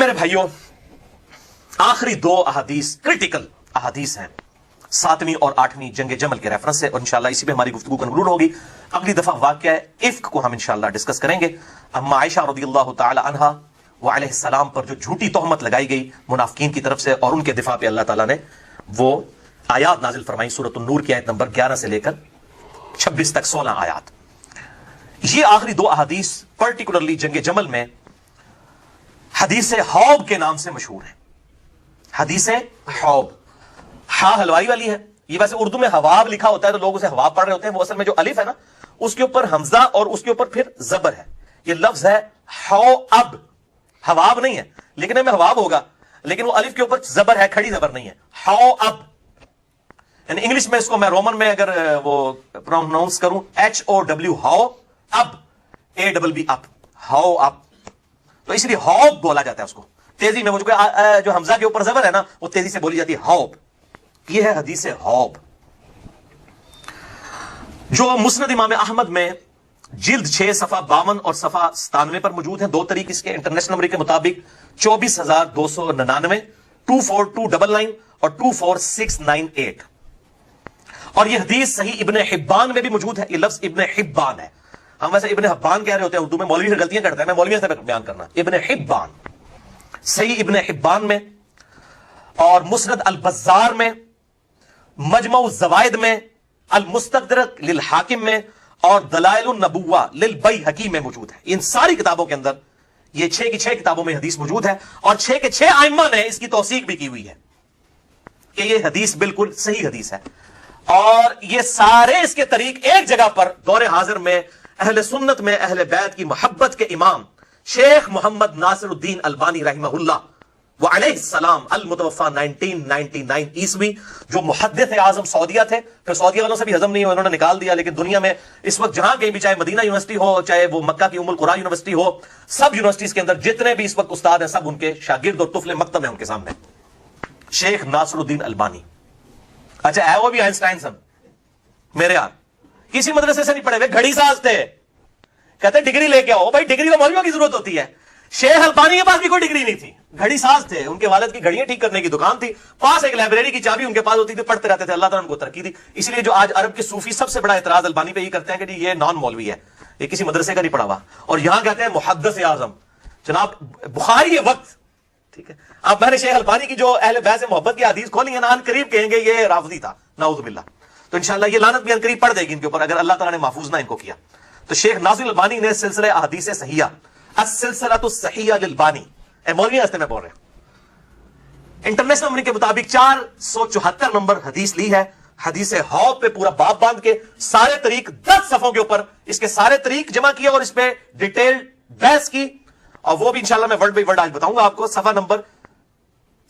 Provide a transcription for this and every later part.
میرے بھائیوں، آخری دو احادیث کرٹیکل احادیث ہیں 7ویں اور 8ویں جنگ جمل کے ریفرنس سے، اور انشاءاللہ اسی پہ ہماری گفتگو کنکلوڈ ہوگی۔ اگلی دفعہ واقعہ افک کو ہم انشاءاللہ ڈسکس کریں گے۔ اما عائشہ رضی اللہ تعالی عنہا وعلیہ السلام پر جو جھوٹی تہمت لگائی گئی منافقین کی طرف سے، اور ان کے دفاع پہ اللہ تعالیٰ نے وہ آیات نازل فرمائی سورۃ النور کی آیت نمبر 11 سے لے کر 26 تک 16 آیات۔ یہ آخری دو احادیث پرٹیکولرلی جنگ جمل میں حدیث حوب کے نام سے مشہور ہے۔ حدیث حوب، ہاں حلوائی والی ہے، یہ ویسے اردو میں حواب لکھا ہوتا ہے تو لوگ اسے حواب پڑھ رہے ہوتے ہیں، وہ اصل میں جو الف ہے نا اس کے اوپر حمزہ اور اس کے اوپر پھر زبر ہے، یہ لفظ ہے حواب، حواب نہیں ہے، لکھنے میں حواب ہوگا لیکن وہ الف کے اوپر زبر ہے، کھڑی زبر نہیں ہے، حواب۔ یعنی انگلش میں اس کو میں رومن میں اگر وہ پروناؤنس کروں HOW ہاؤ اب ABB اپ، ہاؤ اب، تو اس لیے ہوب بولا جاتا ہے اس کو تیزی میں، وہ جو حمزہ کے اوپر زبر ہے نا وہ تیزی سے بولی جاتی ہے، ہوب۔ یہ ہے حدیث ہوب جو مسند امام احمد میں جلد 6 صفحہ 52 اور صفحہ 97 پر موجود ہیں۔ 2 طریق اس کے، انٹرنیشنل نمبر کے مطابق 24,299 24299 اور 24698، اور یہ حدیث صحیح ابن حبان میں بھی موجود ہے۔ یہ لفظ ابن حبان ہے، ہم ویسے ابن حبان کہہ رہے ہوتے ہیں اردو میں، مولوی سے غلطیاں کرتے ہیں، میں مولوی سے بیان کرنا، ابن حبان، صحیح ابن حبان میں، اور مسند البزار میں، مجمع الزوائد میں، المستدرک للحاکم میں، اور دلائل النبوہ للبیہقی میں موجود ہے۔ ان ساری کتابوں کے اندر یہ 6 کی 6 کتابوں میں حدیث موجود ہے، اور 6 کے 6 ائمہ نے اس کی توثیق بھی کی ہوئی ہے کہ یہ حدیث بالکل صحیح حدیث ہے۔ اور یہ سارے اس کے طریق ایک جگہ پر دور حاضر میں اہل سنت میں اہل بیت کی محبت کے امام شیخ محمد ناصر الدین البانی رحمہ اللہ وعلیہ السلام المتوفى 1999 عیسوی، جو محدث اعظم سعودیہ تھے، پھر سعودیہ والوں سے بھی ہضم نہیں ہو، انہوں نے نکال دیا، لیکن دنیا میں اس وقت جہاں کہیں بھی، چاہے مدینہ یونیورسٹی ہو، چاہے وہ مکہ کی ام القرآن یونیورسٹی ہو، سب یونیورسٹیز کے اندر جتنے بھی اس وقت استاد ہیں سب ان کے شاگرد اور طفل مکتب ہیں ان کے سامنے، شیخ ناصر الدین البانی۔ اچھا ہے وہ بھی آئنسٹائن سن میرے یار، کسی مدرسے سے نہیں پڑھے ہوئے، گھڑی ساز تھے، کہتے ڈگری لے کے آؤ، بھائی ڈگری تو مولویوں کی ضرورت ہوتی ہے، شیخ البانی کے پاس بھی کوئی ڈگری نہیں تھی، گھڑی ساز تھے، ان کے والد کی گھڑیاں ٹھیک کرنے کی دکان تھی، پاس ایک لائبریری کی چابی ان کے پاس ہوتی تھی، پڑھتے رہتے تھے، اللہ تعالیٰ ان کو ترقی دی۔ اس لیے جو آج عرب کے صوفی سب سے بڑا اعتراض البانی پہ یہ کرتے ہیں کہ جی یہ نان مولوی ہے، یہ کسی مدرسے کا نہیں پڑھا ہوا، اور یہاں کہتے ہیں محدث اعظم جناب بخاری وقت، ٹھیک ہے۔ اب میں نے شیخ البانی کی جو اہل بیت سے محبت کی حدیث کھولی ہے نا، ان قریب کہیں گے یہ رافضی تھا، نعوذ باللہ، تو انشاءاللہ یہ لعنت بھی ان قریب پڑ دے گی ان کے اوپر اگر اللہ تعالیٰ نے محفوظ نہ ان کو کیا۔ تو شیخ ناصر البانی نے سلسلہ احادیث صحیحہ، السلسلۃ الصحیحہ للبانی، اے مولوی ہستے میں بول رہے ہیں، انٹرنیشنل نمبر کے مطابق 474 نمبر حدیث لی ہے۔ حدیث حوب پہ پورا باب باندھ کے سارے طریق 10 صفحوں کے اوپر اس کے سارے طریق جمع کیے اور اس پہ ڈیٹیل بحث کی، اور وہ بھی انشاءاللہ میں ورڈ بائی ورڈ آج بتاؤں گا آپ کو۔ صفحہ نمبر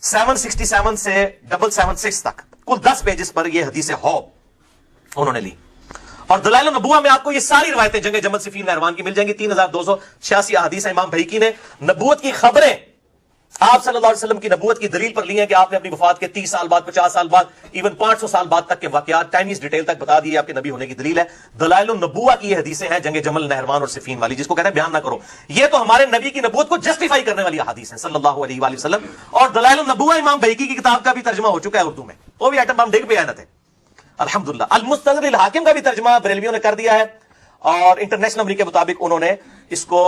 767 سے 777 تک کل 10 پیجز پر یہ حدیث حوب انہوں نے لی، اور دلائل النبوہ میں آپ کو یہ ساری روایتیں جنگ جمل صفین نہروان کی مل جائیں گی۔ 3286 احادیث امام بھیقی نے نبوت کی خبریں آپ صلی اللہ علیہ وسلم کی نبوت کی دلیل پر لی ہیں کہ آپ نے اپنی وفات کے 30 سال بعد، 50 سال بعد، ایون 500 سال بعد تک کے واقعات ٹائمیز ڈیٹیل تک بتا دیے، آپ کے نبی ہونے کی دلیل ہے۔ دلائل النبوہ کی یہ حدیثیں ہیں جنگ جمل، نہروان اور صفین والی، جس کو کہتے ہیں بیان نہ کرو، یہ تو ہمارے نبی کی نبوت کو جسٹیفائی کرنے والی احادیث ہیں صلی اللہ علیہ وآلہ وسلم۔ اور دلائل النبوہ امام بھیقی کی کتاب کا بھی ترجمہ ہو چکا ہے اردو میں، وہ بھی ایٹم بم ڈگ پہ آنت ہے الحمدللہ۔ المستدرک للحاکم کا بھی ترجمہ بریلویوں نے کر دیا ہے، اور انٹرنیشنل نمبر کے مطابق انہوں نے اس کو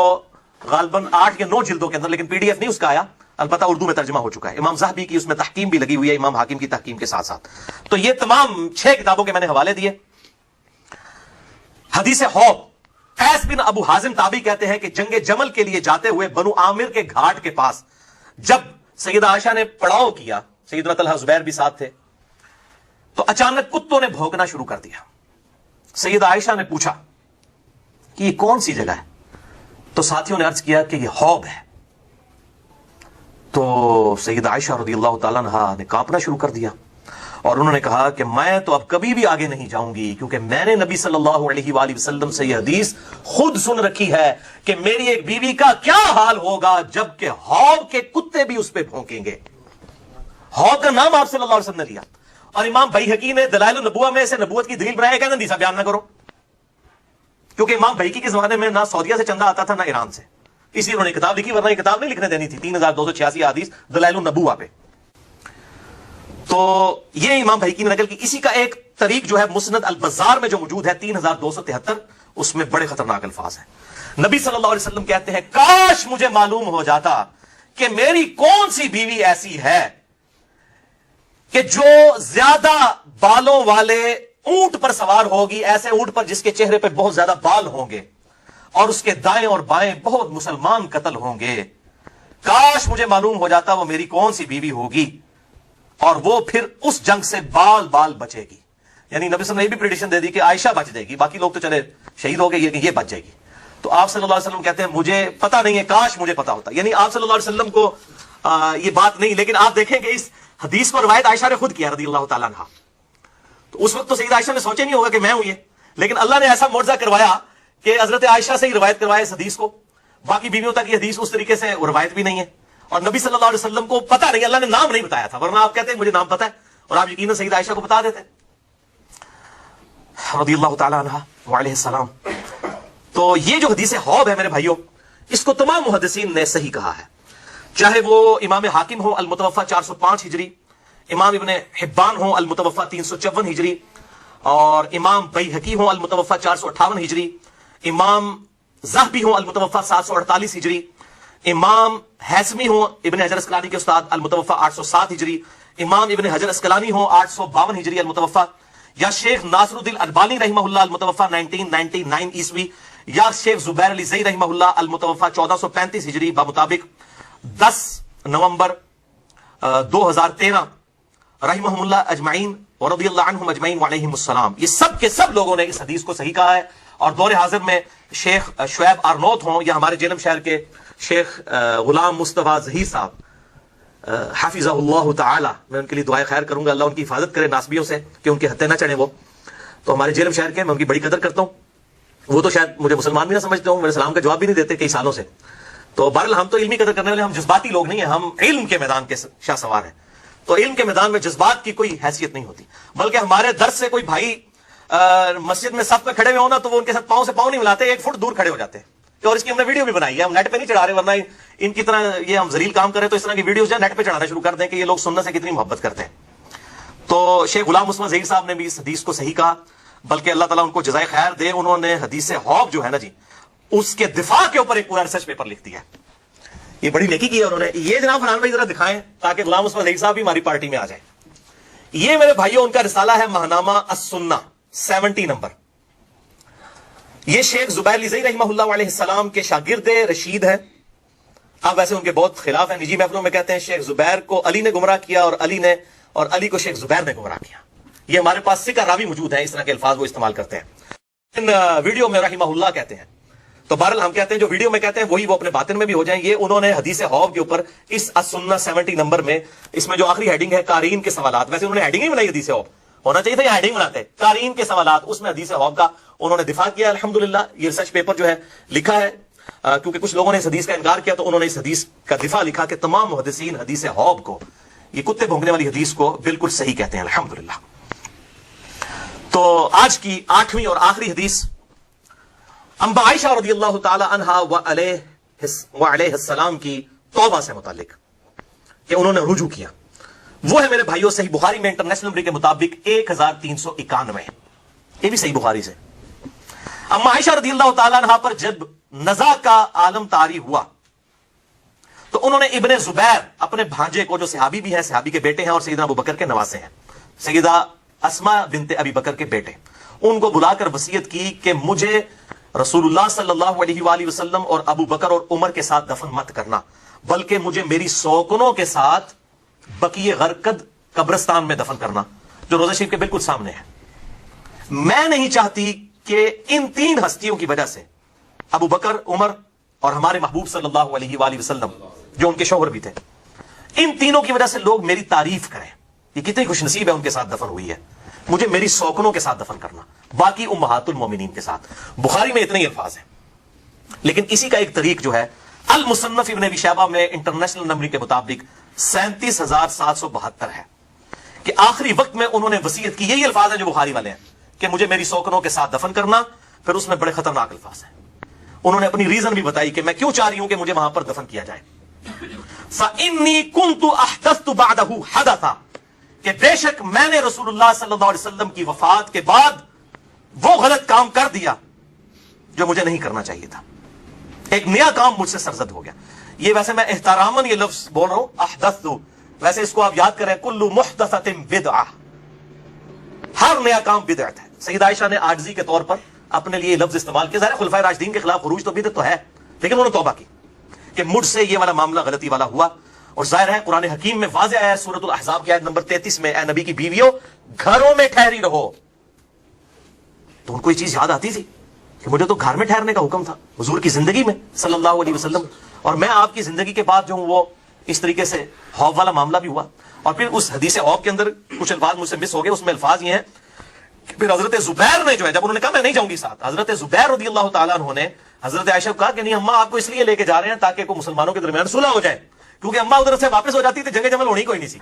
غالباً 8 یا 9 جلدوں کے اندر، لیکن PDF نہیں اس کا آیا، البتہ اردو میں ترجمہ ہو چکا ہے۔ امام زاہبی کی اس میں تحقیم بھی لگی ہوئی ہے، امام حاکم کی تحقیم کے ساتھ ساتھ۔ تو یہ تمام 6 کتابوں کے میں نے حوالے دیے۔ حدیث حوب، قیس بن ابو حازم تابعی کہتے ہیں کہ جنگ جمل کے لیے جاتے ہوئے بنو عامر کے گھاٹ کے پاس جب سیدہ عائشہ نے پڑاؤ کیا، سیدنا طلحہ زبیر بھی ساتھ تھے، تو اچانک کتوں نے بھونکنا شروع کر دیا۔ سیدہ عائشہ نے پوچھا کہ یہ کون سی جگہ ہے، تو ساتھیوں نے عرض کیا کہ یہ حوب ہے۔ تو سیدہ عائشہ رضی اللہ تعالیٰ عنہا نے کانپنا شروع کر دیا، اور انہوں نے کہا کہ میں تو اب کبھی بھی آگے نہیں جاؤں گی، کیونکہ میں نے نبی صلی اللہ علیہ وآلہ وسلم سے یہ حدیث خود سن رکھی ہے کہ میری ایک بیوی کا کیا حال ہوگا جب کہ حوب کے کتے بھی اس پہ بھونکیں گے۔ حوب کا نام آپ صلی اللہ علیہ وسلم نے لیا، اور امام بیہقی نے دلائل النبوہ میں سے نبوت کی دلیل بنایا کہ حدیث بیان نہ کرو، کیونکہ امام بیہقی کے زمانے میں نہ سعودیہ سے چندہ آتا تھا نہ ایران سے، اسی انہوں نے کتاب لکھی، ورنہ یہ کتاب نہیں لکھنے دینی تھی 3286 احادیث دلائل النبوہ پہ. تو یہ امام بھائی کی نے نقل کی. اسی کا ایک طریق جو ہے مسند البزار میں جو موجود ہے 3273، اس میں بڑے خطرناک الفاظ ہیں. نبی صلی اللہ علیہ وسلم کہتے ہیں کاش مجھے معلوم ہو جاتا کہ میری کون سی بیوی ایسی ہے کہ جو زیادہ بالوں والے اونٹ پر سوار ہوگی، ایسے اونٹ پر جس کے چہرے پہ بہت زیادہ بال ہوں گے اور اس کے دائیں اور بائیں بہت مسلمان قتل ہوں گے. کاش مجھے معلوم ہو جاتا وہ میری کون سی بیوی ہوگی اور وہ پھر اس جنگ سے بال بال بچے گی. یعنی نبی صلی اللہ علیہ وسلم نے یہ بھی پریڈکشن دے دی کہ عائشہ بچ جائے گی، باقی لوگ تو چلے شہید ہو گئے، یہ بچ جائے گی. تو آپ صلی اللہ علیہ وسلم کہتے ہیں مجھے پتا نہیں ہے، کاش مجھے پتا ہوتا. یعنی آپ صلی اللہ علیہ وسلم کو یہ بات نہیں، لیکن آپ دیکھیں کہ اس حدیث کو روایت عائشہ نے خود کیا رضی اللہ تعالیٰ عنہا. تو اس وقت تو سیدہ عائشہ نے سوچے نہیں ہوگا کہ میں ہوں یہ، لیکن اللہ نے ایسا معجزہ کروایا کہ حضرت عائشہ سے ہی روایت کروایا اس حدیث کو. باقی بیویوں تک یہ حدیث اس طریقے سے روایت بھی نہیں ہے، اور نبی صلی اللہ علیہ وسلم کو پتا نہیں، اللہ نے نام نہیں بتایا تھا، ورنہ آپ کہتے ہیں مجھے نام پتا ہے اور آپ یقیناً سیدہ عائشہ کو بتا دیتے رضی اللہ تعالیٰ عنہا وعلیہ السلام. تو یہ جو حدیث حوض ہے میرے بھائیوں، اس کو تمام محدثین نے صحیح کہا ہے، چاہے وہ امام حاکم ہو المتوفہ 405 ہجری، امام ابن حبان ہو المتوفہ 354 ہجری، اور امام بیہقی ہو المتوفہ 458 ہجری، امام ذہبی ہو المتوفہ 748 ہجری، امام حیثمی ہو ابن حجر اسقلانی کے استاد المتوفہ 807 ہجری، امام ابن حجر اسقلانی ہو 852 ہجری المتوفہ، یا شیخ ناصر الدین البانی رحمہ اللہ المتوفہ 1999 عیسوی، یا شیخ زبیر علی زئی رحمہ اللہ المتوفہ 1435 ہجری بمطابق 10 نومبر 2013 رحمہم اللہ اجمعین ورضی اللہ عنہم اجمعین وعلیہم السلام. یہ سب کے سب لوگوں نے اس حدیث کو صحیح کہا ہے. اور دور حاضر میں شیخ شعیب آرنوت ہوں یا ہمارے جہلم شہر کے شیخ غلام مصطفیٰ ظہیر صاحب حافظہ اللہ تعالی، میں ان کے لیے دعائے خیر کروں گا، اللہ ان کی حفاظت کرے ناسبیوں سے کہ ان کے ہتھے نہ چڑھیں. وہ تو ہمارے جہلم شہر کے، میں ان کی بڑی قدر کرتا ہوں. وہ تو شاید مجھے مسلمان بھی نہ سمجھتے ہوں، میرے سلام کا جواب بھی نہیں دیتے کئی سالوں سے. تو بہرحال ہم تو علمی قدر کرنے والے، ہم جذباتی لوگ نہیں ہیں، ہم علم کے میدان کے شاہ سوار ہیں. تو علم کے میدان میں جذبات کی کوئی حیثیت نہیں ہوتی، بلکہ ہمارے درس سے کوئی بھائی مسجد میں صف پہ کھڑے ہوئے ہونا تو وہ ان کے ساتھ پاؤں سے پاؤں نہیں ملاتے، 1 فٹ دور کھڑے ہو جاتے ہیں. اور اس کی ہم نے ویڈیو بھی بنائی ہے، ہم نیٹ پہ نہیں چڑھا رہے، ورنہ ان کی طرح یہ ہم ذلیل کام کریں تو اس طرح کی ویڈیوز جو نیٹ پہ چڑھانا شروع کر دیں کہ یہ لوگ سننے سے کتنی محبت کرتے ہیں. تو شیخ غلام مصطفیٰ ظہیر صاحب نے بھی اس حدیث کو صحیح کہا، بلکہ اللہ تعالیٰ ان کو جزائے خیر دے، انہوں نے حدیث حوض جو ہے نا جی، اس کے دفاع کے اوپر ایک پورا ریسرچ پیپر لکھ دیا. یہ بڑی نیکی کی ہے انہوں نے. یہ جناب فرحان بھائی ذرا دکھائیں تاکہ غلام مصطفیٰ ظہیر صاحب بھی ہماری پارٹی میں آ جائیں. یہ میرے بھائیوں ان کا رسالہ ہے ماہنامہ السنہ 70 نمبر. یہ شیخ زبیر علی زئی رحمہ اللہ علیہ السلام کے شاگرد رشید ہیں. اب ویسے ان کے بہت خلاف ہیں، نجی محفلوں میں کہتے ہیں شیخ زبیر کو علی نے گمراہ کیا اور علی کو شیخ زبیر نے گمراہ کیا. یہ ہمارے پاس سکہ راوی موجود ہیں، اس طرح کے الفاظ وہ استعمال کرتے ہیں. ویڈیو میں رحمہ اللہ کہتے ہیں. تو بہرحال ہم کہتے ہیں جو ویڈیو میں کہتے ہیں وہی وہ اپنے باطن میں بھی ہو جائیں. یہ انہوں نے حدیث حوض کے اوپر اس السنہ 70 نمبر میں، اس میں جو آخری ہیڈنگ ہے قارئین کے سوالات، ویسے انہوں نے ہیڈنگ ہی بنائی حدیث حوض، ہونا چاہیے تھا یہ ہیڈنگ بناتے، قارئین کے سوالات، اس میں حدیث حوض کا انہوں نے دفاع کیا. الحمدللہ یہ ریسرچ پیپر جو ہے لکھا ہے، کیونکہ کچھ لوگوں نے اس حدیث کا انکار کیا تو انہوں نے اس حدیث کا دفاع لکھا کہ تمام محدثین حدیث حوض کو، یہ کتے بھونکنے والی حدیث کو بالکل صحیح کہتے ہیں الحمدللہ. تو آج کی 8ویں اور آخری حدیث انبا عائشہ رضی اللہ تعالی عنہا وعلیہ السلام کی توبہ سے متعلق کہ انہوں نے رجوع کیا. وہ ہے میرے بھائیوں صحیح بخاری میں انٹرنیشنل نمبر کے مطابق 1391. یہ بھی صحیح بخاری سے. اما عائشہ رضی اللہ تعالی عنہا پر جب نزا کا عالم طاری ہوا تو انہوں نے ابن زبیر اپنے بھانجے کو، جو صحابی بھی ہے، صحابی کے بیٹے ہیں اور سیدنا ابو بکر کے نواسے ہیں، سیدہ اسماء بنت ابی بکر کے بیٹے، ان کو بلا کر وصیت کی کہ مجھے رسول اللہ صلی اللہ علیہ وآلہ وسلم اور ابو بکر اور عمر کے ساتھ دفن مت کرنا، بلکہ مجھے میری سوکنوں کے ساتھ بقیع غرقد قبرستان میں دفن کرنا، جو روضہ شریف کے بالکل سامنے ہے. میں نہیں چاہتی کہ ان 3 ہستیوں کی وجہ سے، ابو بکر، عمر اور ہمارے محبوب صلی اللہ علیہ وآلہ وسلم جو ان کے شوہر بھی تھے، ان تینوں کی وجہ سے لوگ میری تعریف کریں. یہ کتنی خوش نصیب ہے، ان کے ساتھ دفن ہوئی ہے. مجھے میری سوکنوں کے ساتھ دفن کرنا، باقی امہات المومنین کے ساتھ. بخاری میں اتنے ہی الفاظ ہیں، لیکن اسی کا ایک طریق جو ہے المصنف ابن ابی شیبہ میں انٹرنیشنل نمبر کے مطابق 37,772 ہے کہ آخری وقت میں انہوں نے وصیت کی. یہی الفاظ ہیں جو بخاری والے ہیں کہ مجھے میری سوکنوں کے ساتھ دفن کرنا. پھر اس میں بڑے خطرناک الفاظ ہیں. انہوں نے اپنی ریزن بھی بتائی کہ میں کیوں چاہ رہی ہوں کہ مجھے وہاں پر دفن کیا جائے. فَإِنِّي كُنْتُ أَحْدَثْتُ بَعْدَهُ حَدَثًا, کہ بے شک میں نے رسول اللہ صلی اللہ علیہ وسلم کی وفات کے بعد وہ غلط کام کر دیا جو مجھے نہیں کرنا چاہیے تھا. ایک نیا کام مجھ سے سرزد ہو گیا. یہ ویسے میں احتراماً یہ لفظ بول رہا ہوں, احدث, ویسے اس کو آپ یاد کریں, کل محدثۃ بدعہ, ہر نیا کام بدعت ہے. سیدہ عائشہ نے عاجزی کے طور پر اپنے لیے لفظ استعمال کیا. ظاہر خلفائے راشدین کے خلاف خروج تو بدعت تو ہے, لیکن انہوں نے توبہ کی کہ مجھ سے یہ والا معاملہ غلطی والا ہوا. اور ظاہر ہے قرآن حکیم میں واضح آیا ہے سورۃ الاحزاب کی آیت نمبر 33 میں, اے نبی کی بیویوں گھروں میں ٹھہری رہو. تو ان کو یہ چیز یاد آتی تھی کہ مجھے تو گھر میں ٹھہرنے کا حکم تھا حضور کی زندگی میں صلی اللہ علیہ وسلم, اور میں آپ کی زندگی کے بعد جو ہوں وہ اس طریقے سے حوض والا معاملہ بھی ہوا. اور پھر اس حدیث حوض کے اندر کچھ الفاظ مجھ سے مس ہو گئے. اس میں الفاظ یہ ہیں کہ پھر حضرت زبیر نے جو ہے, جب انہوں نے کہا میں نہیں جاؤں گی ساتھ, حضرت زبیر رضی اللہ تعالیٰ عنہ نے حضرت عائشہ کو کہا کہ نہیں اماں آپ کو اس لیے لے کے جا رہے ہیں تاکہ کوئی مسلمانوں کے درمیان صلح ہو جائے, کیونکہ اماں ادھر سے واپس ہو جاتی تھی جنگ جمل ہونی کوئی نہیں تھی,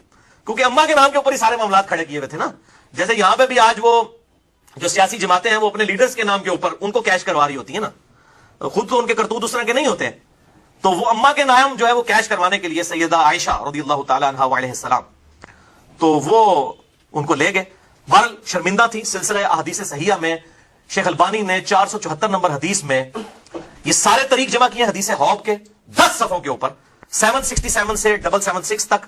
کیونکہ اماں کے نام کے اوپر ہی سارے معاملات کھڑے کیے ہوئے تھے نا. جیسے یہاں پہ بھی آج وہ جو سیاسی جماعتیں ہیں وہ اپنے لیڈرز کے نام کے اوپر ان کو کیش کروا رہی ہوتی ہیں نا, خود تو ان کے کرتوت اس طرح کے نہیں ہوتے ہیں. تو وہ اماں کے نام جو ہے وہ کیش کروانے کے لیے سیدہ عائشہ رضی اللہ تعالیٰ عنہا علیہ السلام, تو وہ ان کو لے گئے. بہرحال شرمندہ تھی. سلسلہ احادیث صحیحہ میں شیخ البانی نے 474 نمبر حدیث میں یہ سارے طریق جمع کیے حدیث حوض کے 10 صفحوں کے اوپر, 767 سے 776 تک.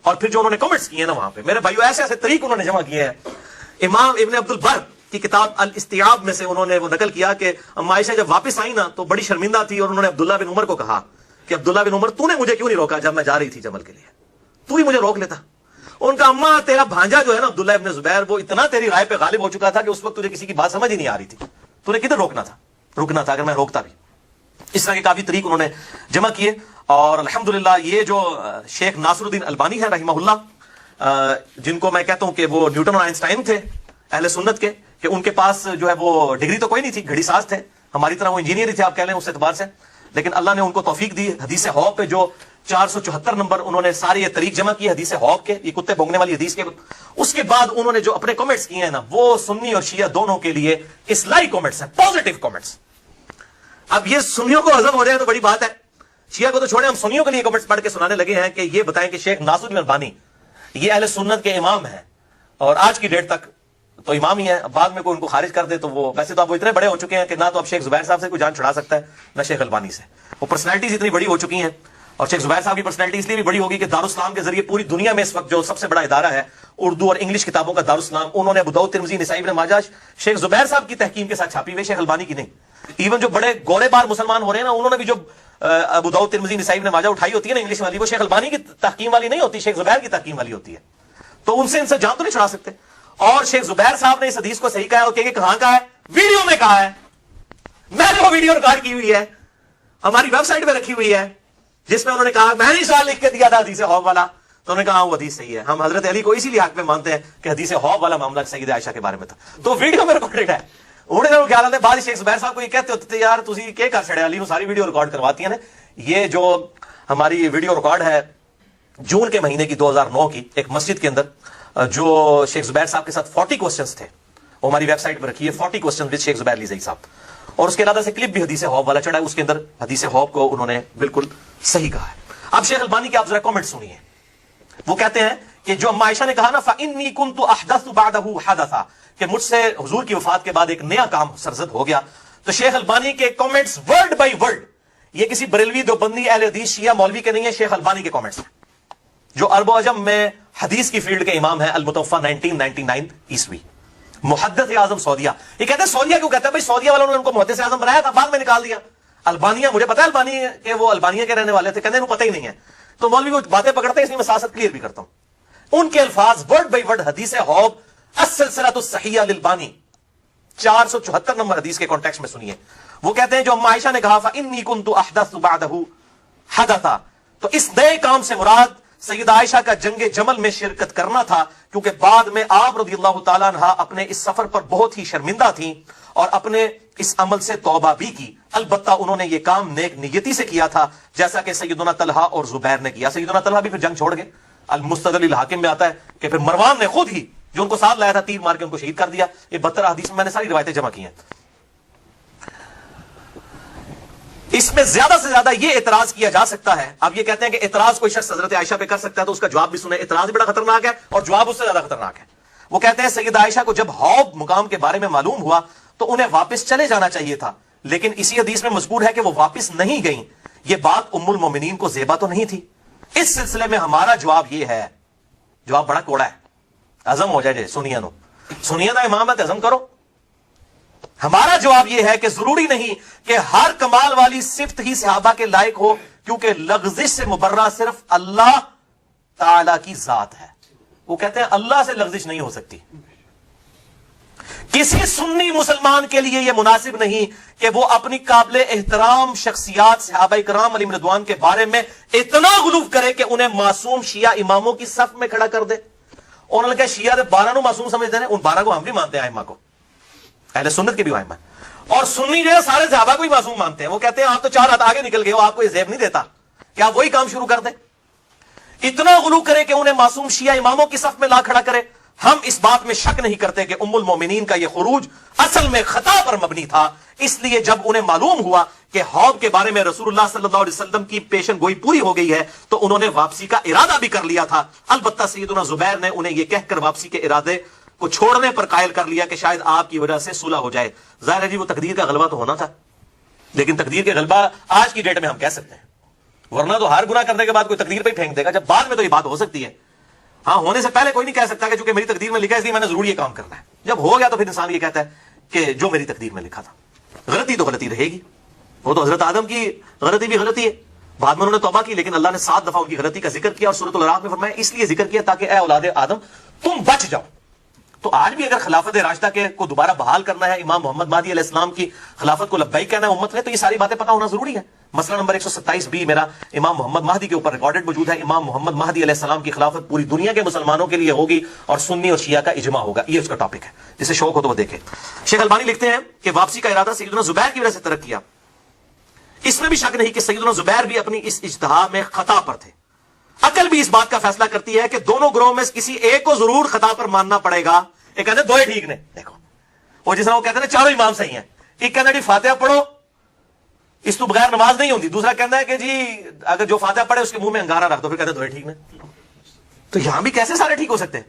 اور پھر جو انہوں نے کمنٹس کیے نا وہاں پہ, میرے بھائیو ایسے ایسے طریق انہوں نے جمع کیے ہیں. امام ابن عبد البر کی کتاب الاستیعاب میں سے انہوں نے وہ نقل کیا کہ اما عائشہ جب واپس آئی نا تو بڑی شرمندہ تھی, اور انہوں نے عبداللہ بن عمر کو کہا کہ عبداللہ بن عمر تو نے مجھے کیوں نہیں روکا جب میں جا رہی تھی جمل کے لیے, تو ہی مجھے روک لیتا. ان کا اماں تیرا بھانجا جو ہے نا عبداللہ ابن زبیر وہ اتنا تیری رائے پہ غالب ہو چکا تھا کہ اس وقت تجھے کسی کی بات سمجھ ہی نہیں آ رہی تھی, تو نے کدھر رکنا تھا اگر میں روکتا بھی. اس طرح کے کافی طریق انہوں نے جمع کیے. اور الحمدللہ یہ جو شیخ ناصر الدین البانی ہے رحمہ اللہ, جن کو میں کہتا ہوں کہ وہ نیوٹن اور آئنسٹائن تھے اہل سنت کے, کہ ان کے پاس جو ہے وہ ڈگری تو کوئی نہیں تھی, گھڑی ساز تھے, ہماری طرح وہ انجینئر ہی تھے آپ کہہ لیں اس اعتبار سے, لیکن اللہ نے ان کو توفیق دی. حدیث حوض پہ جو 474 نمبر انہوں نے سارے یہ طریق جمع کیے حدیث حوض کے, یہ کتے بھونگنے والی حدیث کے. اس کے بعد انہوں نے جو اپنے کمنٹس کیے ہیں نا وہ سنی اور شیعہ دونوں کے لیے اصلاحی کمنٹس ہیں, پازیٹیو کمنٹس. اب یہ سنیوں کو ہضم ہو رہے ہیں تو بڑی بات ہے, شیعہ کو تو چھوڑیں, ہم سنیوں کے لیے کمنٹس پڑھ کے سنانے لگے ہیں کہ یہ بتائیں کہ شیخ ناصر الدین البانی یہ اہل سنت کے امام ہیں, اور آج کی ڈیٹ تک تو امام ہی ہیں. بعد میں کوئی ان کو خارج کر دے تو وہ ویسے تو اب وہ اتنے بڑے ہو چکے ہیں کہ نہ تو اب شیخ زبیر صاحب سے کوئی جان چھڑا سکتا ہے نہ شیخ البانی سے. وہ پرسنالٹیز اتنی بڑی ہو چکی ہیں, اور شیخ زبیر صاحب کی پرسنالٹی اس لیے بھی بڑی ہوگی کہ دارالاسلام کے ذریعے پوری دنیا میں اس وقت جو سب سے بڑا ادارہ ہے اردو اور انگلش کتابوں کا دارالاسلام, انہوں نے ابو داؤد ترمذی نسائی ابن ماجہ شیخ زبیر صاحب کی تحکیم کے ساتھ چھاپی ہوئی, شیخ البانی کی نہیں. ایون جو بڑے گورے بار مسلمان ہو رہے ہیں نا, انہوں نے بھی جو ابو داؤد ترمذی نسائی ابن ماجہ اٹھائی ہوتی ہے نا انگلش والی, وہ شیخ البانی کی تحکیم والی نہیں ہوتی, شیخ زبیر کی تحکیم والی ہوتی ہے. تو ان سے جان تو نہیں چھڑا سکتے. اور شیخ زبیر صاحب نے اس حدیث کو صحیح کہا ہے, اور کہ کہاں کہا ہے, ویڈیو میں کہا ہے, میں نے وہ ویڈیو ریکارڈ کی ہوئی ہے, ہماری ویب سائٹ پہ رکھی ہوئی ہے, جس میں انہوں نے کہا میں نے سوال لکھ کے دیا تھا حدیث حوض والا, تو انہوں نے کہا وہ حدیث صحیح ہے. ہم حضرت علی کو اسی لیے حق میں مانتے ہیں کہ حدیث حوض والا معاملہ سیدہ عائشہ کے بارے میں تھا, تو ویڈیو میں ریکارڈڈ ہے. انہوں نے خیال آتے بعد شیخ زبیر صاحب کو یہ کہتے ہوتے تھے یار تسی کیا کر چھڑے علی نو ساری ویڈیو ریکارڈ کرواتی ہیں. یہ جو ہماری ویڈیو ریکارڈ ہے جون کے مہینے کی 2009 کی, ایک مسجد کے اندر جو شیخ زبیر صاحب کے ساتھ 40 کوسچنز تھے, وہ ہماری ویب سائٹ پہ رکھی ہے, 40 کوسچنز وچ شیخ زبیر علی زئی صاحب. اور اس کے علاوہ سے کلپ بھی حدیث حوض والا چڑھا ہے, اس کے اندر حدیث حوض کو انہوں نے بالکل صحیح کہا ہے. اب شیخ البانی کے آپ ذرا کامنٹ سنیے. وہ کہتے ہیں کہ جو اما عائشہ نے کہا نا فَإِنِّي كُنْتُ أَحْدَثُ بَعْدَهُ حَدَثًا, کہ مجھ سے حضور کی وفات کے بعد ایک نیا کام سرزد ہو گیا, تو شیخ البانی کے کامنٹس ورڈ بائی ورڈ, یہ کسی بریلوی دیوبندی اہل حدیث شیعہ مولوی کے نہیں ہیں, شیخ البانی کے کامنٹس ہیں, جو عرب و عجم میں حدیث کی فیلڈ کے امام ہیں, المتوفى 1999 عیسوی, محدث اعظم سعودیہ. یہ کہتے ہیں سعودیہ کیوں کہتا ہے بھائی, سعودیہ والوں نے ان کو محدث اعظم بنایا تھا, بعد میں نکال دیا. البانیہ, مجھے پتا ہے البانی کہ وہ البانیہ کے رہنے والے تھے, کہتے ہیں پتہ ہی نہیں ہے, تو مولوی وہ باتیں پکڑتے ہیں, اس لیے میں ساتھ کلیئر بھی کرتا ہوں. ان کے الفاظ ورڈ بائی ورڈ حدیث حوض السلسلۃ الصحیحہ للبانی 474 نمبر حدیث کے کانٹیکسٹ میں سنیے. وہ کہتے ہیں جو اما عائشہ نے کہا فَإِنِّي كُنْتُ أَحْدَثُ بَعْدَهُ حَدَثًا, تو اس نئے کام سے مراد سیدہ عائشہ کا جنگ جمل میں شرکت کرنا تھا, کیونکہ بعد میں آپ رضی اللہ تعالیٰ عنہ اپنے اس سفر پر بہت ہی شرمندہ تھیں اور اپنے اس عمل سے توبہ بھی کی. البتہ انہوں نے یہ کام نیک نیتی سے کیا تھا, جیسا کہ سیدنا طلحہ اور زبیر نے کیا. سیدنا طلحہ بھی پھر جنگ چھوڑ گئے. المستدل الحاکم میں آتا ہے کہ پھر مروان نے خود ہی جو ان کو ساتھ لایا تھا تیر مار کے ان کو شہید کر دیا. یہ 72 حدیث میں نے ساری روایتیں جمع کی ہیں. اس میں زیادہ سے زیادہ یہ اعتراض کیا جا سکتا ہے. اب یہ کہتے ہیں کہ اعتراض کوئی شخص حضرت عائشہ پہ کر سکتا ہے تو اس کا جواب بھی سنیں. اعتراض بھی بڑا خطرناک ہے اور جواب اس سے زیادہ خطرناک ہے. وہ کہتے ہیں سیدہ عائشہ کو جب حوض مقام کے بارے میں معلوم ہوا تو انہیں واپس چلے جانا چاہیے تھا, لیکن اسی حدیث میں مذکور ہے کہ وہ واپس نہیں گئیں. یہ بات ام المومنین کو زیبا تو نہیں تھی. اس سلسلے میں ہمارا جواب یہ ہے, جواب بڑا کوڑا ہے, عزم ہو جائے. سنیا نو سنیا دا امام ہے, عزم کرو. ہمارا جواب یہ ہے کہ ضروری نہیں کہ ہر کمال والی صفت ہی صحابہ کے لائق ہو, کیونکہ لغزش سے مبرہ صرف اللہ تعالی کی ذات ہے. وہ کہتے ہیں اللہ سے لغزش نہیں ہو سکتی. کسی سنی مسلمان کے لیے یہ مناسب نہیں کہ وہ اپنی قابل احترام شخصیات صحابہ کرام علیہم رضوان کے بارے میں اتنا غلو کرے کہ انہیں معصوم شیعہ اماموں کی صف میں کھڑا کر دے. انہوں نے کہا شیعہ 12 معصوم سمجھتے ہیں, ان 12 کو ہم بھی مانتے ہیں, ائمہ کو, اہل سنت کے بھی ائمہ, اور سنی جو ہے سارے صحابہ کو ہی معصوم مانتے ہیں. وہ کہتے ہیں آپ تو 4 ہاتھ آگے نکل گئے ہو, آپ کو یہ زیب نہیں دیتا کہ آپ وہی کام شروع کر دیں. اتنا غلو کرے کہ انہیں معصوم شیعہ اماموں کی صف میں لا کھڑا کرے. ہم اس بات میں شک نہیں کرتے کہ ام المومنین کا یہ خروج اصل میں خطا پر مبنی تھا. اس لیے جب انہیں معلوم ہوا کہ حوض کے بارے میں رسول اللہ صلی اللہ علیہ وسلم کی پیشن گوئی پوری ہو گئی ہے تو انہوں نے واپسی کا ارادہ بھی کر لیا تھا. البتہ سیدنا زبیر نے انہیں یہ کہہ کر واپسی کے ارادے کو چھوڑنے پر قائل کر لیا کہ شاید آپ کی وجہ سے صلح ہو جائے. ظاہر ہے جی وہ تقدیر کا غلبہ تو ہونا تھا, لیکن تقدیر کے غلبہ آج کی ڈیٹ میں ہم کہہ سکتے ہیں, ورنہ تو ہر گناہ کرنے کے بعد کوئی تقدیر پہ ہی پھینک دے گا. جب بعد میں تو یہ بات ہو سکتی ہے, ہاں ہونے سے پہلے کوئی نہیں کہہ سکتا کہ چونکہ میری تقدیر میں لکھا ہے اس لیے میں نے ضرور یہ کام کرنا ہے. جب ہو گیا تو پھر انسان یہ کہتا ہے کہ جو میری تقدیر میں لکھا تھا. غلطی تو غلطی رہے گی, وہ تو حضرت آدم کی غلطی بھی غلطی ہے, بعد میں انہوں نے توبہ کی, لیکن اللہ نے 7 دفعہ ان کی غلطی کا ذکر کیا اور سورۃ الاعراف میں فرمایا اس لیے ذکر کیا تاکہ اے اولاد آدم تم بچ جاؤ. تو آج بھی اگر خلافت راشدہ کے کو دوبارہ بحال کرنا ہے, امام محمد مہدی علیہ السلام کی خلافت کو لبیک کہنا ہے امت نے, تو یہ ساری باتیں پتہ ہونا ضروری ہے. مسئلہ نمبر 127 بھی میرا امام محمد مہدی کے اوپر ریکارڈڈ موجود ہے. امام محمد مہدی علیہ السلام کی خلافت پوری دنیا کے مسلمانوں کے لیے ہوگی اور سنی اور شیعہ کا اجماع ہوگا. یہ اس کا ٹاپک ہے, جسے شوق ہو تو وہ دیکھے. شیخ البانی لکھتے ہیں کہ واپسی کا ارادہ سیدنا زبیر کی وجہ سے ترک کیا. اس میں بھی شک نہیں کہ سیدنا زبیر بھی اپنی اس اجتہاد میں خطا پر تھے. عقل بھی اس بات کا فیصلہ کرتی ہے کہ دونوں گروہوں میں کسی ایک کو ضرور خطا پر ماننا پڑے گا. ایک کہتے ہیں دو ہی ٹھیک نے, دیکھو وہ جس طرح وہ کہتے ہیں 4 امام صحیح ہیں. ایک کہتا ہے جی فاتحہ پڑھو اس تو بغیر نماز نہیں ہوتی, دوسرا کہتا ہے کہ جی اگر جو فاتحہ پڑھے اس کے منہ میں انگارہ رکھ دو, پھر کہتے ہیں دو ہی ٹھیک نے. تو یہاں بھی کیسے سارے ٹھیک ہو سکتے ہیں؟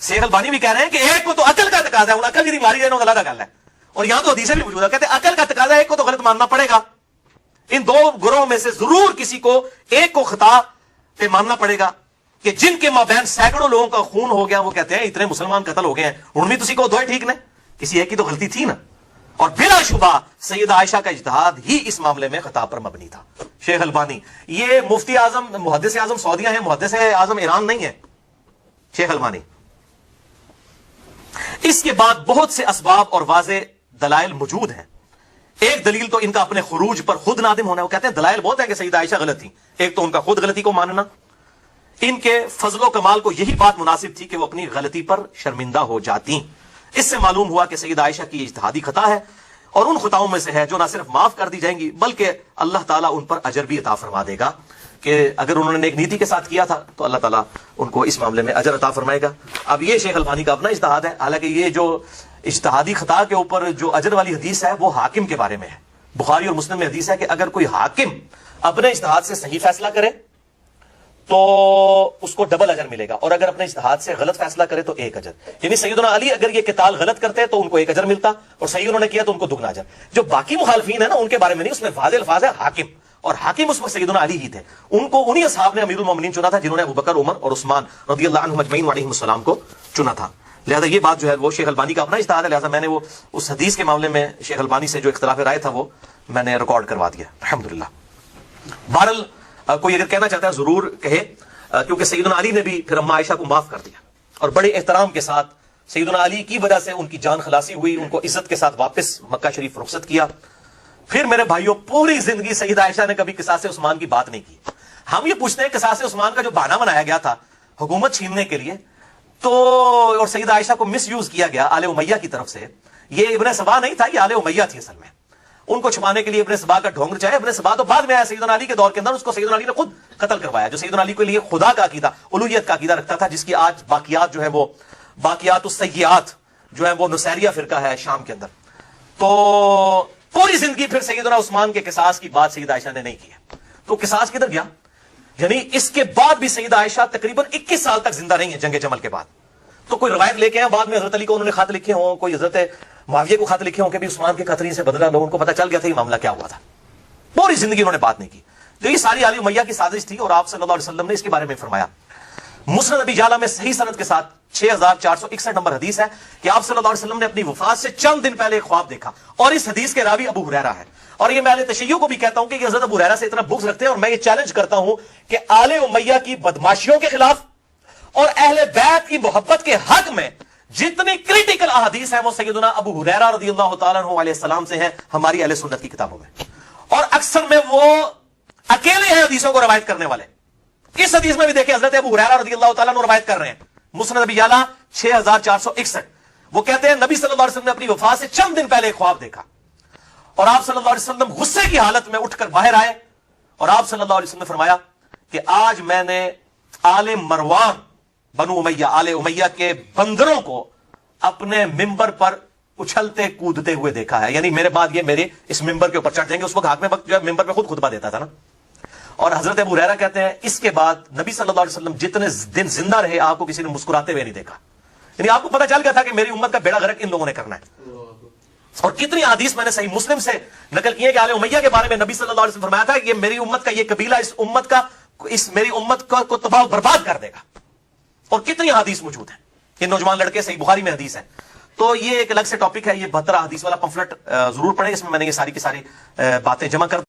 شیخ البانی بھی کہہ رہے ہیں کہ ایک کو تو عقل کا تقاضا ہے, عقل کی بیماری ہے غلط عقل ہے, اور یہاں تو حدیثیں بھی موجود ہے, کہتے ہیں عقل کا تقاضا ہے, ایک کو تو غلط ماننا پڑے گا. ان 2 گروہوں میں سے ضرور کسی کو ایک کو خطا پہ ماننا پڑے گا کہ جن کے مابین سینکڑوں لوگوں کا خون ہو گیا. وہ کہتے ہیں اتنے مسلمان قتل ہو گئے ہیں, ان میں تسی کو 2 ہی ٹھیک نے, کسی ایک کی تو غلطی تھی نا. اور بلا شبہ سیدہ عائشہ کا اجتہاد ہی اس معاملے میں خطا پر مبنی تھا. شیخ البانی یہ مفتی اعظم محدث اعظم سعودیہ ہیں, محدث اعظم ایران نہیں ہے شیخ البانی. اس کے بعد بہت سے اسباب اور واضح دلائل موجود ہیں. ایک دلیل تو ان کا اپنے خروج پر خود نادم ہونا ہے. وہ کہتے ہیں دلائل بہت ہے کہ سیدہ عائشہ غلط تھی. ایک تو ان کا خود غلطی کو ماننا, ان کے فضل و کمال کو یہی بات مناسب تھی کہ وہ اپنی غلطی پر شرمندہ ہو جاتی. اس سے معلوم ہوا کہ سیدہ عائشہ کی اجتہادی خطا ہے اور ان خطاؤں میں سے ہے جو نہ صرف معاف کر دی جائیں گی بلکہ اللہ تعالیٰ ان پر اجر بھی عطا فرما دے گا. کہ اگر انہوں نے نیک نیتی کے ساتھ کیا تھا تو اللہ تعالیٰ ان کو اس معاملے میں اجر عطا فرمائے گا. اب یہ شیخ البانی کا اپنا اجتہاد ہے, حالانکہ یہ جو اجتہادی خطا کے اوپر جو اجر والی حدیث ہے وہ حاکم کے بارے میں ہے. بخاری اور مسلم میں حدیث ہے کہ اگر کوئی حاکم اپنے اجتہاد سے صحیح فیصلہ کرے تو اس کو ڈبل اجر ملے گا, اور اگر اپنے اجتہاد سے غلط فیصلہ کرے تو 1 اجر. یعنی سیدنا علی اگر یہ قتال غلط کرتے تو ان کو 1 اجر ملتا, اور صحیح انہوں نے کیا تو ان کو 2 اجر. جو باقی مخالفین ہیں نا ان کے بارے میں نہیں, اس میں واضح الفاظ ہے حاکم, اور حاکم اس وقت سیدنا علی ہی تھے. ان کو انہی اصحاب نے امیر المومنین چنا تھا جنہوں نے ابوبکر, عمر اور عثمان رضی اللہ عنہم اجمعین علیہم السلام کو چنا تھا. لہذا یہ بات جو ہے وہ شیخ البانی کا اپنا اجتہاد ہے. لہذا میں نے وہ اس حدیث کے معاملے میں شیخ البانی سے جو اختلاف رائے تھا وہ میں نے ریکارڈ کروا دیا الحمدللہ. بہرحال کوئی اگر کہنا چاہتا ہے ضرور کہے, کیونکہ سیدنا علی نے بھی پھر اما عائشہ کو معاف کر دیا اور بڑے احترام کے ساتھ سیدنا علی کی وجہ سے ان کی جان خلاصی ہوئی, ان کو عزت کے ساتھ واپس مکہ شریف رخصت کیا. پھر میرے بھائیوں پوری زندگی سیدہ عائشہ نے کبھی قصاص عثمان کی بات نہیں کی. ہم یہ پوچھتے ہیں قصاص عثمان کا جو بہانہ بنایا گیا تھا حکومت چھیننے کے لیے تو, اور سیدہ عائشہ کو مس یوز کیا گیا آل امیہ کی طرف سے, یہ ابن سبا نہیں تھا, یہ آل امیہ تھی اصل میں. ان کو چھپانے کے لیے ابن سبا کا ڈھونگ چاہے. ابن سبا تو بعد میں آیا سیدنا علی کے دور کے اندر, اس کو سیدنا علی نے خود قتل کروایا, جو سیدنا علی کے لیے خدا کا عقیدہ, الوہیت کا عقیدہ رکھتا تھا, جس کی آج باقیات جو ہے وہ باقیات السیئات جو ہے وہ نصیریہ فرقہ ہے شام کے اندر. تو پوری زندگی پھر سیدنا عثمان کے قصاص کی بات سیدہ عائشہ نے نہیں کی ہے. تو قصاص کدھر گیا؟ یعنی اس کے بعد بھی سیدہ عائشہ تقریباً 21 سال تک زندہ رہی ہیں جنگ جمل کے بعد. تو کوئی روایت لے کے ہیں بعد میں حضرت علی کو انہوں نے خط لکھے ہوں, کوئی حضرت معاویہ کو خط لکھے ہوں کہ بھی عثمان کے قتل سے بدلا لوگوں کو پتہ چل گیا تھا یہ معاملہ کیا ہوا تھا. پوری زندگی انہوں نے بات نہیں کی. تو یہ ساری آل امیہ کی سازش تھی اور آپ صلی اللہ علیہ وسلم نے اس کے بارے میں فرمایا. مسند ابی جعلہ میں صحیح سند کے ساتھ 6461 نمبر حدیث ہے کہ آپ صلی اللہ علیہ وسلم نے اپنی وفات سے چند دن پہلے ایک خواب دیکھا, اور اس حدیث کے راوی ابو ہریرہ ہے. اور یہ میں اہل تشیع کو بھی کہتا ہوں کہ حضرت ابو ہریرہ سے اتنا بغض رکھتے ہیں, اور میں یہ چیلنج کرتا ہوں کہ آل امیہ کی بدماشیوں کے خلاف اور اہل بیت کی محبت کے حق میں جتنی کریٹیکل احادیث ہیں وہ سیدنا ابو ہریرہ رضی اللہ تعالیٰ عنہ علیہ السلام سے ہیں ہماری اہل سنت کی کتابوں میں, اور اکثر میں وہ اکیلے ہیں حدیثوں کو روایت کرنے والے. اس حدیث میں بھی دیکھیں حضرت ابو ہریرہ رضی اللہ تعالیٰ عنہ روایت کر رہے ہیں مسند ابی جعلہ 6461. وہ کہتے ہیں نبی صلی اللہ علیہ وسلم نے اپنی وفات سے چند دن پہلے ایک خواب دیکھا, اور آپ صلی اللہ علیہ وسلم غصے کی حالت میں اٹھ کر باہر آئے, اور آپ صلی اللہ علیہ وسلم نے فرمایا کہ آج میں نے آل مروان بنو امیہ آل امیہ کے بندروں کو اپنے ممبر پر اچھلتے کودتے ہوئے دیکھا ہے. یعنی میرے بعد یہ میرے اس ممبر کے اوپر چڑھ جائیں گے. اس وقت ہاتھ میں وقت جو ہے ممبر پہ خود خطبہ دیتا تھا نا. اور حضرت ابو ہریرہ کہتے ہیں اس کے بعد نبی صلی اللہ علیہ وسلم جتنے دن زندہ رہے آپ کو کسی نے مسکراتے ہوئے نہیں دیکھا. یعنی آپ کو پتہ چل گیا تھا کہ میری امت کا بیڑا غرق ان لوگوں نے کرنا ہے. اور کتنی حدیث میں نے صحیح مسلم سے نقل کی ہے کہ آل امیہ کے بارے میں نبی صلی اللہ علیہ وسلم فرمایا تھا کہ یہ میری امت کا یہ قبیلہ اس میری امت کو تباہ و برباد کر دے گا. اور کتنی حدیث موجود ہیں. یہ نوجوان لڑکے صحیح بخاری میں حدیث ہے. تو یہ ایک الگ سے ٹاپک ہے, یہ 72 حدیث والا پمفلٹ ضرور پڑھیں, اس میں نے یہ ساری کی ساری باتیں جمع کر